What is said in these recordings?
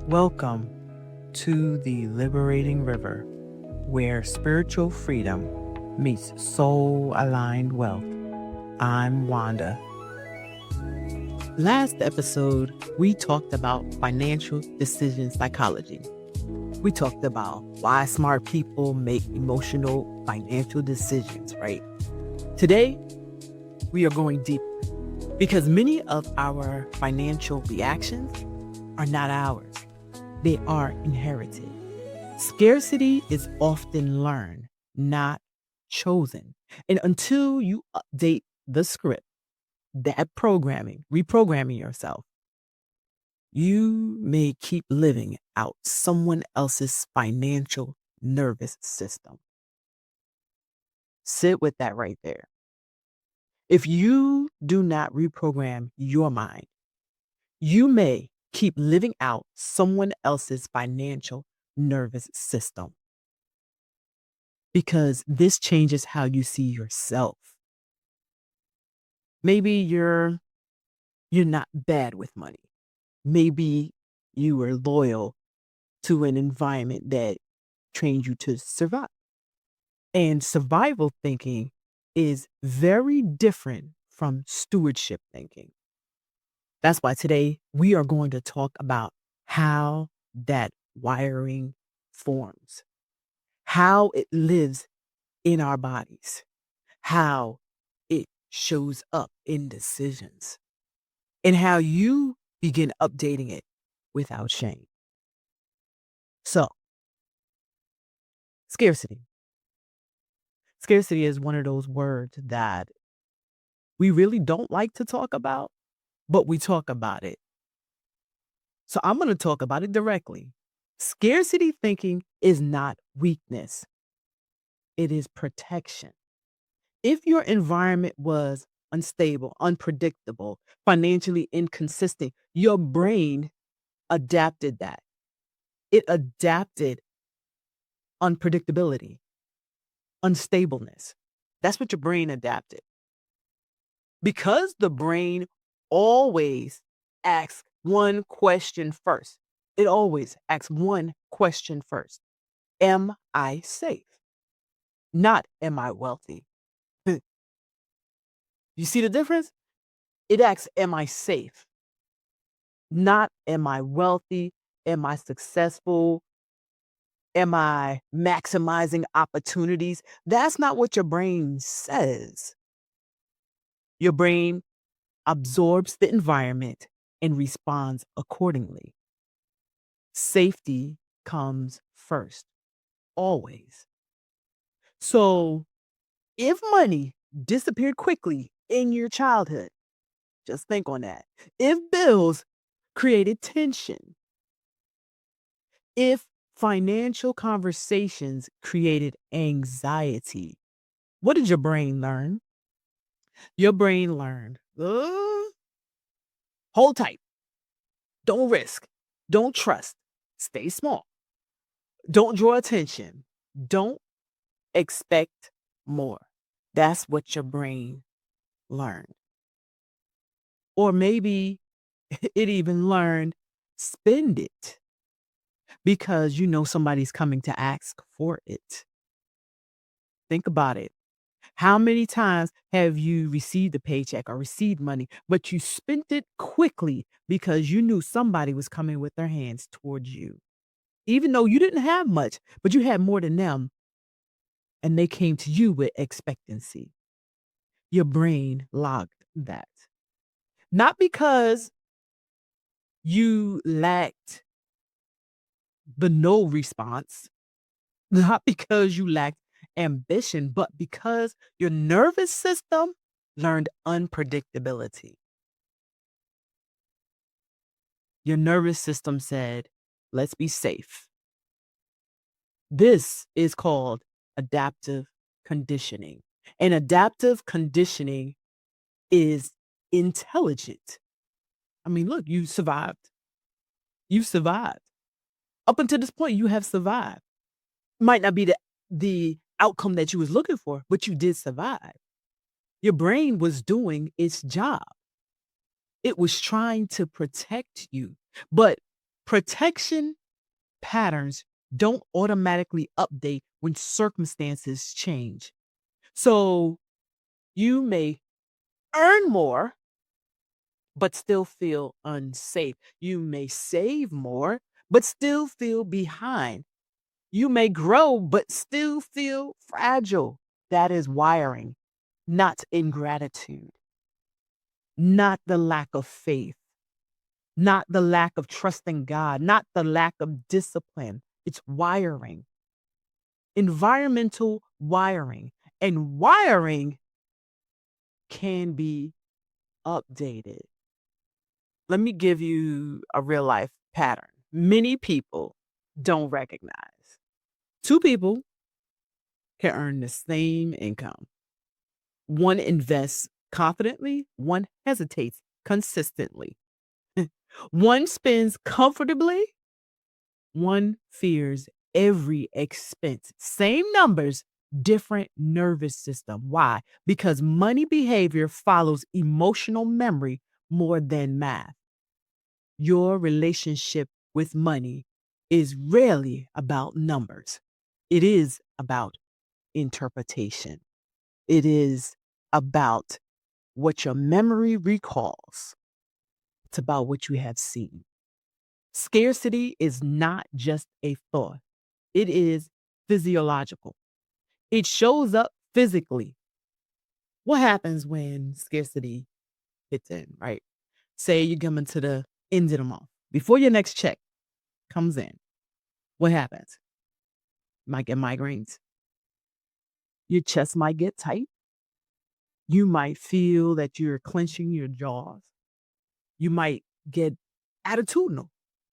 Welcome to the liberating river where spiritual freedom meets soul aligned wealth. I'm Wanda. Last episode, we talked about financial decision psychology. We talked about why smart people make emotional financial decisions, right? Today, we are going deeper because many of our financial reactions are not ours. They are inherited. Scarcity is often learned, not chosen. And until you update the script, reprogramming yourself, you may keep living out someone else's financial nervous system. Sit with that right there. If you do not reprogram your mind, you may keep living out someone else's financial nervous system because this changes how you see yourself. Maybe you're not bad with money. Maybe you were loyal to an environment that trained you to survive. And survival thinking is very different from stewardship thinking. That's why today we are going to talk about how that wiring forms, how it lives in our bodies, how it shows up in decisions, and how you begin updating it without shame. So, scarcity. Scarcity is one of those words that we really don't like to talk about, but we talk about it. So I'm going to talk about it directly. Scarcity thinking is not weakness. It is protection. If your environment was unstable, unpredictable, financially inconsistent, your brain adapted that. It adapted unpredictability, unstableness. That's what your brain adapted. Because the brain always asks one question first. It always asks one question first. Am I safe? Not am I wealthy? You see the difference? It asks, am I safe? Not am I wealthy? Am I successful? Am I maximizing opportunities? That's not what your brain says. Your brain absorbs the environment and responds accordingly. Safety comes first, always. So if money disappeared quickly in your childhood, just think on that. If bills created tension, if financial conversations created anxiety, what did your brain learn? Your brain learned, hold tight, don't risk, don't trust, stay small, don't draw attention, don't expect more. That's what your brain learned. Or maybe it even learned spend it because you know somebody's coming to ask for it. Think about it. How many times have you received a paycheck or received money, but you spent it quickly because you knew somebody was coming with their hands towards you? Even though you didn't have much, but you had more than them, and they came to you with expectancy. Your brain logged that. Not because you lacked the no response, not because you lacked ambition, but because your nervous system learned unpredictability. Your nervous system said, let's be safe. This is called adaptive conditioning. And adaptive conditioning is intelligent. I mean, look, you survived. You survived. Up until this point, you have survived. Might not be the outcome that you was looking for, but you did survive. Your brain was doing its job. It was trying to protect you. But Protection patterns don't automatically update when circumstances change. So you may earn more, but still feel unsafe. You may save more, but still feel behind. You may grow, but still feel fragile. That is wiring, not ingratitude, not the lack of faith, not the lack of trusting God, not the lack of discipline. It's wiring, environmental wiring. And wiring can be updated. Let me give you a real life pattern. Many people don't recognize. Two people can earn the same income. One invests confidently, one hesitates consistently. One spends comfortably, one fears every expense. Same numbers, different nervous system. Why? Because money behavior follows emotional memory more than math. Your relationship with money is rarely about numbers. It is about interpretation. It is about what your memory recalls. It's about what you have seen. Scarcity is not just a thought, it is physiological. It shows up physically. What happens when scarcity hits in, right? Say you're coming to the end of the month. Before your next check comes in, what happens? You might get migraines. Your chest might get tight. You might feel that you're clenching your jaws. You might get attitudinal.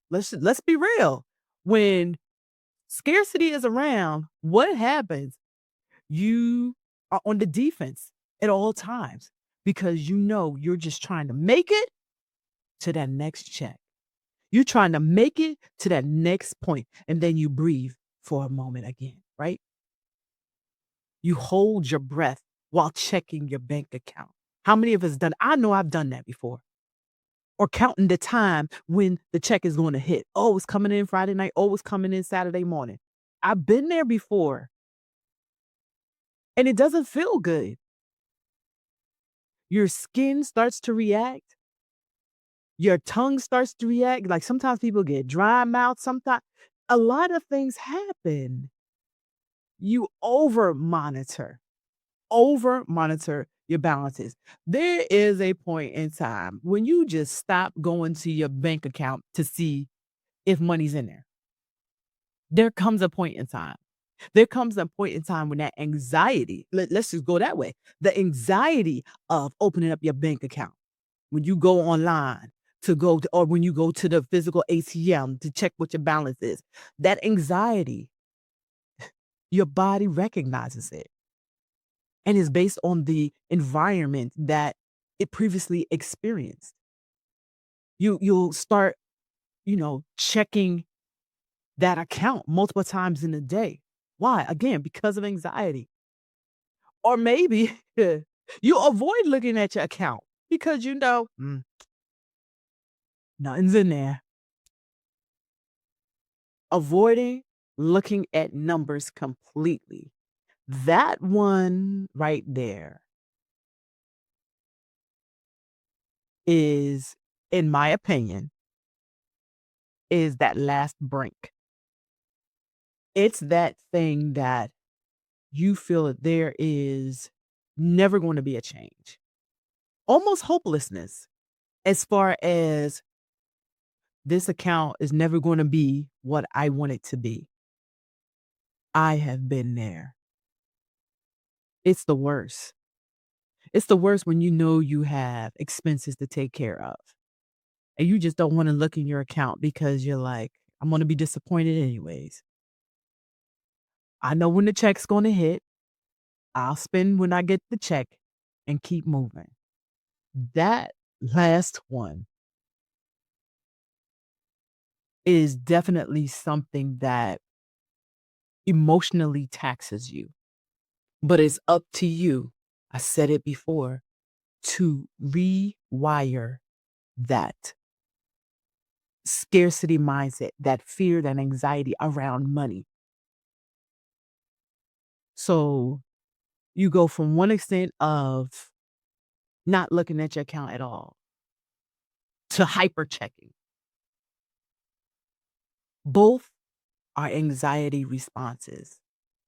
Let's be real. When scarcity is around, what happens? You are on the defense at all times because you know you're just trying to make it to that next check. You're trying to make it to that next point, and then you breathe for a moment again, right? You hold your breath while checking your bank account. How many of us done? I know I've done that before. Or counting the time when the check is going to hit. Oh, it's coming in Friday night. Oh, it's coming in Saturday morning. I've been there before, and it doesn't feel good. Your skin starts to react. Your tongue starts to react. Like sometimes people get dry mouth. Sometimes a lot of things happen. You over monitor your balances. There is a point in time when you just stop going to your bank account to see if money's in there. There comes a point in time. There comes a point in time when that anxiety, let's just go that way. The anxiety of opening up your bank account when you go online or when you go to the physical ATM to check what your balance is. That anxiety, your body recognizes it and is based on the environment that it previously experienced. You'll start, checking that account multiple times in a day. Why? Again, because of anxiety. Or maybe you avoid looking at your account because you know nothing's in there. Avoiding looking at numbers completely. That one right there is, in my opinion, is that last brink. It's that thing that you feel that there is never going to be a change. Almost hopelessness as far as this account is never going to be what I want it to be. I have been there. It's the worst. It's the worst when you know you have expenses to take care of and you just don't want to look in your account because you're like, I'm going to be disappointed anyways. I know when the check's going to hit. I'll spend when I get the check and keep moving. That last one is definitely something that emotionally taxes you, but it's up to you. I said it before, to rewire that. scarcity mindset, that fear, that anxiety around money. So you go from one extent of not looking at your account at all to hyper checking. Both are anxiety responses.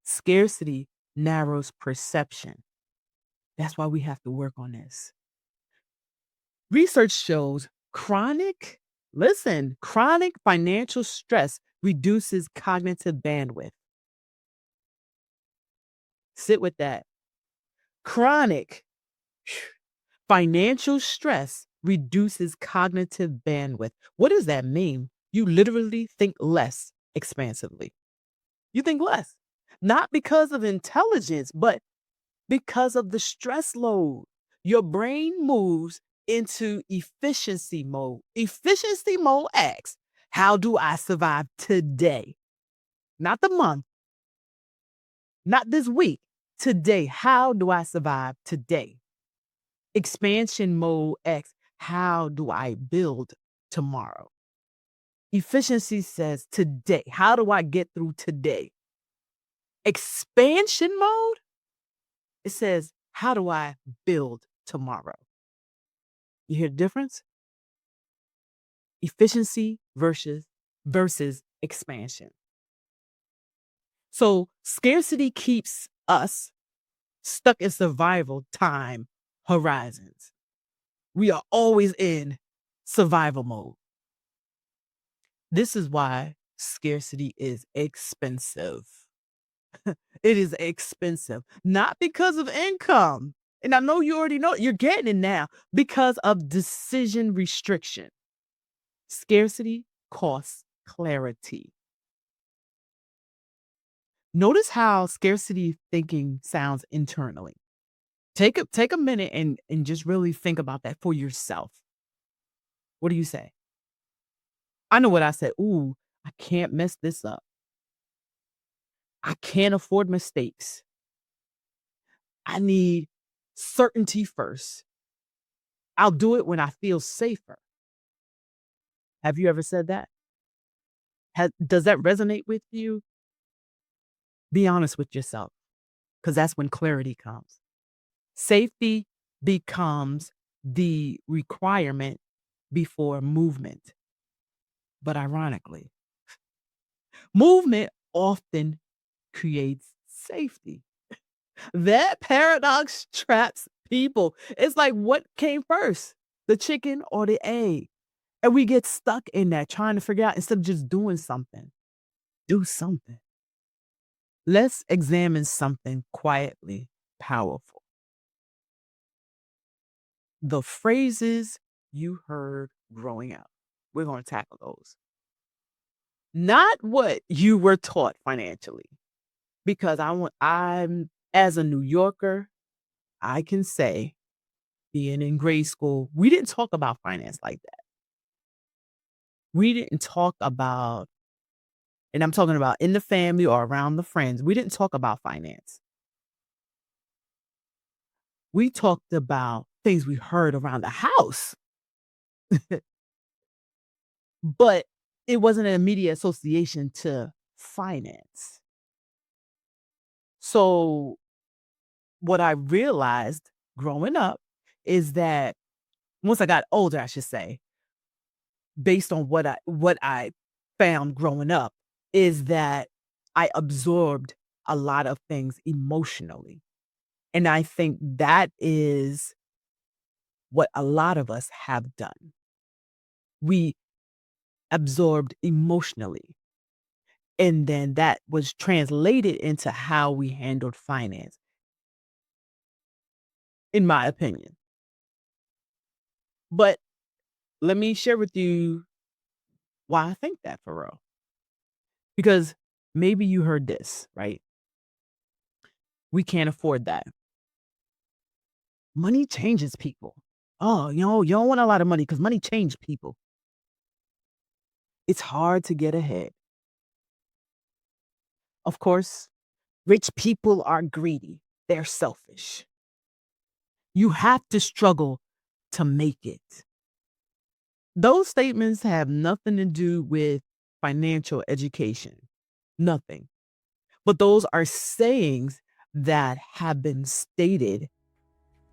Scarcity narrows perception. That's why we have to work on this. Research shows chronic financial stress reduces cognitive bandwidth. Sit with that. Chronic financial stress reduces cognitive bandwidth. What does that mean? You literally think less expansively. You think less. Not because of intelligence, but because of the stress load. Your brain moves into efficiency mode. Efficiency mode asks, how do I survive today? Not the month, not this week. Today, how do I survive today? Expansion mode asks, how do I build tomorrow? Efficiency says today, how do I get through today? Expansion mode, it says, how do I build tomorrow? You hear the difference? Efficiency versus expansion. So scarcity keeps us stuck in survival time horizons. We are always in survival mode. This is why scarcity is expensive. It is expensive, not because of income. And I know you already know, you're getting it now because of decision restriction. Scarcity costs clarity. Notice how scarcity thinking sounds internally. Take a minute and just really think about that for yourself. What do you say? I know what I said. Ooh, I can't mess this up. I can't afford mistakes. I need certainty first. I'll do it when I feel safer. Have you ever said that? Does that resonate with you? Be honest with yourself because that's when clarity comes. Safety becomes the requirement before movement. But ironically, movement often creates safety. That paradox traps people. It's like, what came first, the chicken or the egg? And we get stuck in that trying to figure out instead of just doing something. Do something. Let's examine something quietly powerful. The phrases you heard growing up. We're going to tackle those. Not what you were taught financially. Because I'm as a New Yorker, I can say, being in grade school, we didn't talk about finance like that. We didn't talk about, and I'm talking about in the family or around the friends, we didn't talk about finance. We talked about things we heard around the house, but it wasn't an immediate association to finance. So what I realized growing up is that once I got older, I should say, based on what I found growing up, is that I absorbed a lot of things emotionally. And I think that is what a lot of us have done. We absorbed emotionally. And then that was translated into how we handled finance, in my opinion. But let me share with you why I think that for real. Because maybe you heard this, right? We can't afford that. Money changes people. Oh, you don't want a lot of money because money changes people. It's hard to get ahead. Of course, rich people are greedy. They're selfish. You have to struggle to make it. Those statements have nothing to do with financial education. Nothing. But those are sayings that have been stated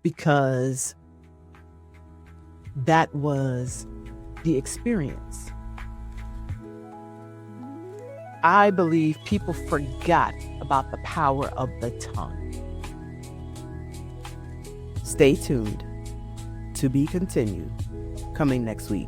because that was the experience. I believe people forgot about the power of the tongue. Stay tuned. To be continued. Coming next week.